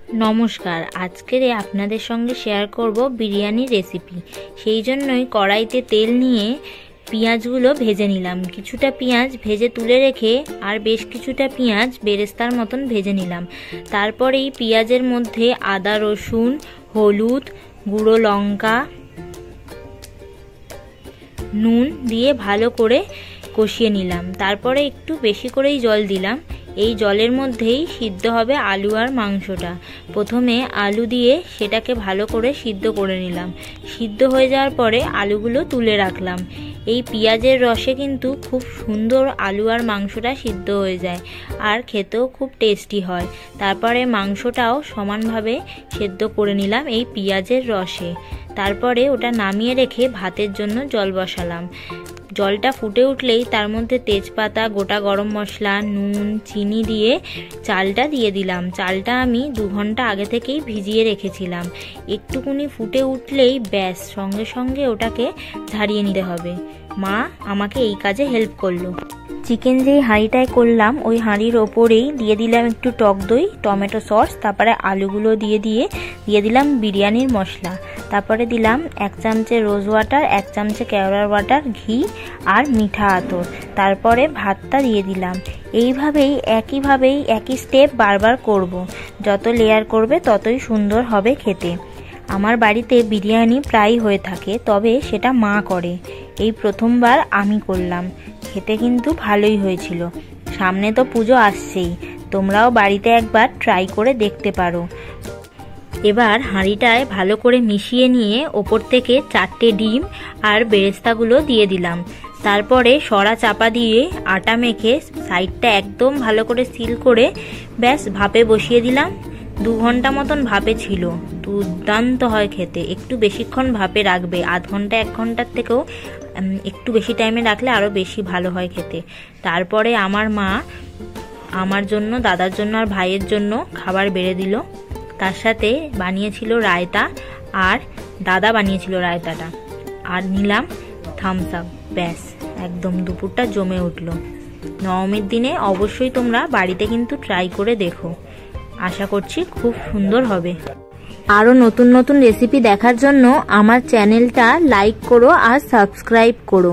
নমস্কার, আজকের আপনাদের সঙ্গে শেয়ার করব বিরিয়ানির রেসিপি। সেই জন্যই কড়াইতে তেল নিয়ে পেঁয়াজগুলো ভেজে নিলাম। কিছুটা পেঁয়াজ ভেজে তুলে রেখে আর বেশ কিছুটা পেঁয়াজ বেরেস্তার মতন ভেজে নিলাম। তারপরেই পেঁয়াজের মধ্যে আদা, রসুন, হলুদ, গুঁড়ো লঙ্কা, নুন দিয়ে ভালো করে কষিয়ে নিলাম। তারপরে একটু বেশি করেই জল দিলাম। এই জলের মধ্যেই সিদ্ধ হবে আলু আর মাংসটা। প্রথমে আলু দিয়ে সেটাকে ভালো করে সিদ্ধ করে নিলাম। সিদ্ধ হয়ে যাওয়ার পরে আলুগুলো তুলে রাখলাম। এই পেঁয়াজের রসে কিন্তু খুব সুন্দর আলু আর মাংসটা সিদ্ধ হয়ে যায় আর খেতেও খুব টেস্টি হয়। তারপরে মাংসটাও সমানভাবে সেদ্ধ করে নিলাম এই পেঁয়াজের রসে। তারপরে ওটা নামিয়ে রেখে ভাতের জন্য জল বসালাম। জলটা ফুটে উঠলেই তার মধ্যে তেজপাতা, গোটা গরম মশলা, নুন, চিনি দিয়ে চালটা দিয়ে দিলাম। চালটা আমি 2 ঘন্টা আগে থেকেই ভিজিয়ে রেখেছিলাম। একটুকুনি ফুটে উঠলেই ব্যাস সঙ্গে সঙ্গে ওটাকে ঝারিয়ে নিতে হবে। মা আমাকে এই কাজে হেল্প করলো। চিকেন যেই হাঁড়িটায় করলাম ওই হাঁড়ির ওপরেই দিয়ে দিলাম একটু টক দই, টমেটো সস, তারপরে আলুগুলো দিয়ে দিলাম বিরিয়ানির মশলা। তারপরে দিলাম 1 চামচে রোজ ওয়াটার, 1 চামচে কেওড়ার ওয়াটার, ঘি আর মিঠা আতর। তারপরে ভাতটা দিয়ে দিলাম। এইভাবেই একই স্টেপ বারবার করব। যত লেয়ার করবে ততই সুন্দর হবে খেতে। আমার বাড়িতে বিরিয়ানি প্রায় হয়ে থাকে, তবে সেটা মা করে। এই প্রথমবার আমি করলাম। খেতে কিন্তু ভালোই হয়েছিল। সামনে তো পুজো আসছেই, তোমরাও বাড়িতে একবার ট্রাই করে দেখতে পারো। এবার হাঁড়িটায় ভালো করে মিশিয়ে নিয়ে ওপর থেকে 4টে ডিম আর বেরেস্তাগুলো দিয়ে দিলাম। তারপরে সরা চাপা দিয়ে আটা মেখে সাইডটা একদম ভালো করে সিল করে ব্যাস ভাপে বসিয়ে দিলাম। 2 ঘন্টা মতন ভাপে ছিল। দুর্দান্ত হয় খেতে। একটু বেশিক্ষণ ভাপে রাখবে, আধ ঘন্টা 1 ঘন্টার থেকেও একটু বেশি টাইমে রাখলে আরও বেশি ভালো হয় খেতে। তারপরে আমার মা আমার জন্য, দাদার জন্য আর ভাইয়ের জন্য খাবার বেড়ে দিল। তার সাথে বানিয়েছিল রায়তা, আর দাদা বানিয়েছিল রায়তাটা, আর নিলাম থামস আপ। ব্যাস একদম দুপুরটা জমে উঠল। নবমীর দিনে অবশ্যই তোমরা বাড়িতে কিন্তু ট্রাই করে দেখো। আশা করছি খুব সুন্দর হবে। আরও নতুন নতুন রেসিপি দেখার জন্য আমার চ্যানেলটা লাইক করো আর সাবস্ক্রাইব করো।